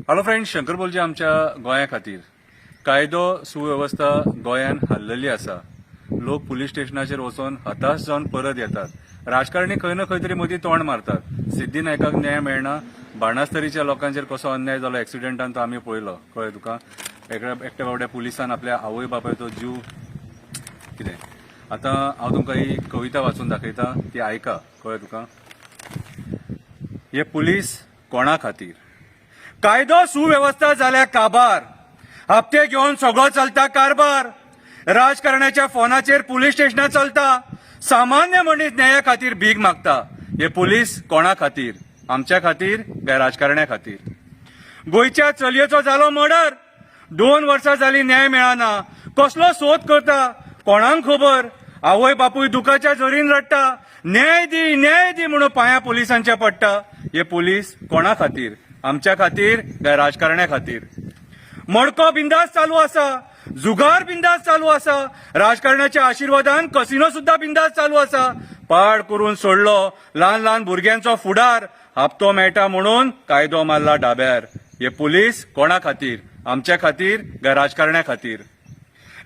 Hello friends, Shankar बोलचे आमच्या गोंया खातीर कायदो सुवेवस्था गोंयान हल्लेली आसा. लोक पुलीस स्टेशनाचेर वचून हताश जावन परत येतात. राजकारणी खंय ना खंय तरी मदीं तोंड मारतात. सिद्धी नायकाक न्याय मेळना. बाणास्तरीच्या लोकांचेर कसो अन्याय जालो एक्सिडेंटान तो आमी पळयलो. कळ्ळें तुका. एकट्या बावड्या पुलिसान आपल्या आवय बापायचो जीव कितें. आतां हांव तुमकां ही कविता वाचून दाखयता, ती आयका. कळ्ळें तुका. हे पुलीस कोणा खातीर. कायदो सुव्यवस्था जाल्या काबार. हप्ते घेवन सगळो चलता कारभार. राजकारणाच्या फोनाचेर पुलीस स्टेशनां चलता. सामान्य मनीस न्याया खातीर भीक मागता. हे पुलीस कोणा खातीर. आमच्या खातीर काय राजकारण्या खातीर. गोंयच्या चलयेचो जालो मर्डर. 2 वर्सां जाली न्याय मेळना. कसलो सोद करता कोणाक खबर. आवय बापूय दुखाच्या झरीन रडटा. न्याय दी म्हणून पांयां पुलिसांच्या पडटा. हे पुलीस कोणा खातीर. आमच्या खातीर काय राजकारण्या खातीर. मडको बिंदास चालू आसा. जुगार बिंदास चालू आसा. राजकारणाच्या आशिर्वादान कसिनो सुद्धा बिंदास चालू आसा. पाड करून सोडलो ल्हान ल्हान भुरग्यांचो फुडार. हप्तो मेळटा म्हणून कायदो मारला डाब्यार. हे पुलीस कोणा खातीर. आमच्या खातीर काय राजकारण्या खातीर.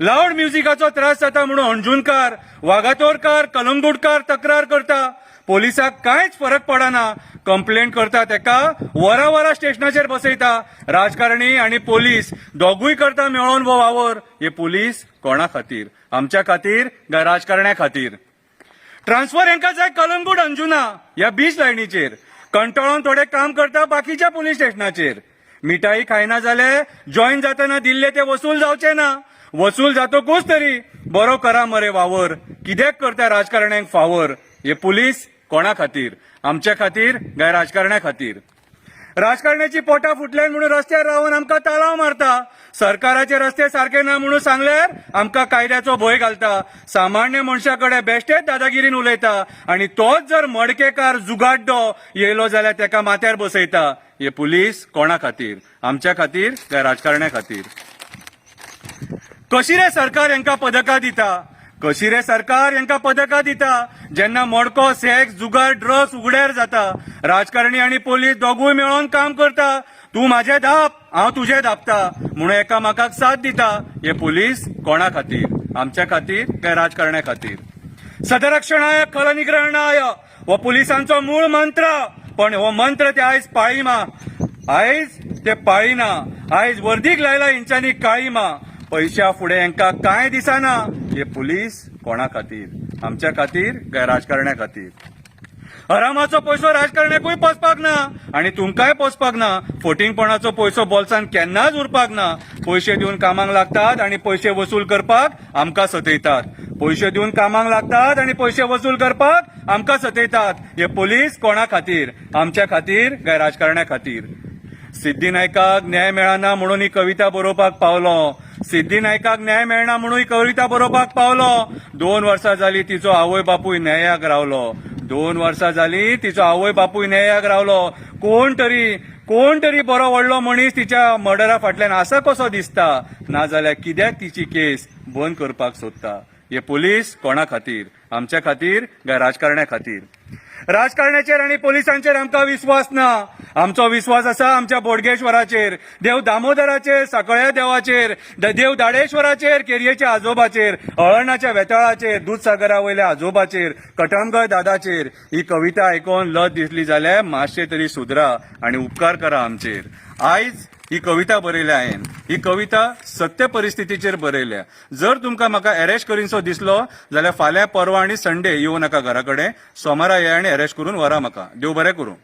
लावड म्युझिकाचो त्रास जाता म्हणून अंजुणकार, वागातोरकार, कलंगूटकार तक्रार करता. पोलिसाक कांयच फरक पडना. कंप्लेंट करता तेका वरा स्टेशनाचेर बसयता. राजकारणी आणि पोलीस दोगूय करता मेळोन वो वावर. हे पुलीस कोणा खातीर. आमच्या खातीर काय राजकारण्या खातीर. ट्रान्सफर हांकां जाय कलंगूट अंजुना ह्या बीच लायनीचेर. कंटाळून थोडे काम करता बाकीच्या पुलीस स्टेशनाचेर. मिठाई खायना जाल्यार जॉईन जाताना दिल्ले ते वसूल जावचे ना. वसूल जातकूच तरी बरो करा मरे वावर. कित्याक करता राजकारण्यांक फावर. हे पुलीस कोणा खातीर. आमच्या खातीर काय राजकारण्या खातीर. राजकारण्याची पोटां फुटल्यान म्हणून रस्त्यार रावन आमकां ताळाव मारता. सरकाराचे रस्ते सारखे ना म्हणून सांगल्यार आमकां कायद्याचो भंय घालता. सामान्य मनशा कडेन बेश्टेच दादागिरीन उलयता. आनी तोच जर मडकेकार जुगाड्डो येयलो जाल्यार तेका माथ्यार बसयता. हे पुलीस कोणा खातीर. आमच्या खातीर काय राजकारण्या खातीर. कशी रे सरकार हांकां पदकां दिता. कशी रे सरकार हांकां पदकां दिता जेन्ना मडको, सेक्स, जुगार, ड्रग्स उगड्यार जाता. राजकारणी आनी पोलीस दोगूय मेळोन काम करता. तूं म्हाजें धाप, हांव तुजें धापता म्हणून एकामेकाक साथ दिता. हे पुलीस कोणा खातीर. आमच्या खातीर काय राजकारण्या खातीर. सदरक्षणाय खलनिग्रहणाय हो पुलिसांचो मूळ मंत्र. पण हो मंत्र ते आयज पाळिमा. आयज ते पाळिना. आयज वर्दीक लायला हेंच्यांनी काळिमा. पैशा फुडें हांकां कांय दिसना. हे पुलीस कोणा खातीर. आमच्या खातीर काय राजकारण्या खातीर. हरामाचो पयसो राजकारण्याकूय पोसपाक ना आनी तुमकांय पोसपाक ना. फोटिंगपणाचो पयसो बोल्सान केन्नाच उरपाक ना. पयशे दिवन कामाक लागतात आनी पयशे वसूल करपाक आमकां सतयतात. पयशे दिवन कामाक लागतात आनी पयशे वसूल करपाक आमकां सतयतात. हे पुलीस कोणा खातीर. आमच्या खातीर काय राजकारण्या खातीर. सिद्धी नायकाक न्याय मेळना म्हणून ही कविता बरोवपाक पावलो. सिद्धी नायकाक न्याय मेळना म्हणून ही कविता बरोवपाक पावलो. 2 वर्सां जाली तिचो आवय बापूय न्यायाक रावलो. 2 वर्सां जाली तिचो आवय बापूय न्यायाक रावलो. कोण तरी बरो व्हडलो मनीस तिच्या मर्डरा फाटल्यान आसा कसो दिसता. नाजाल्यार कित्याक तिची केस बंद करपाक सोदता. हे पुलीस कोणा खातीर. आमच्या खातीर काय राजकारण्या खातीर. राजकारण्याचेर आनी पोलिसांचेर आमकां विश्वास ना. आमचो विश्वास आसा आमच्या बोडगेश्वराचेर, देव दामोदराचेर, साकळ्या देवाचेर, देव दाडेश्वराचेर, केरयेच्या आजोबाचेर, अळणाच्या वेताळाचेर, दूधसागरा वयल्या आजोबाचेर, कटमगळ दादाचेर. ही कविता आयकून लज दिसली जाल्यार मातशें तरी सुदरा आनी उपकार करा आमचेर. आयज ही कविता बरयल्या हांवें. ही कविता सत्य परिस्थितीचेर बरयल्या. जर तुमकां म्हाका अरेस्ट करीनसो दिसलो जाल्यार फाल्यां, परवा आनी संडे येवं नाका घरा कडेन. सोमारा ये आनी अरेस्ट करून व्हरा म्हाका. देव बरें करूं.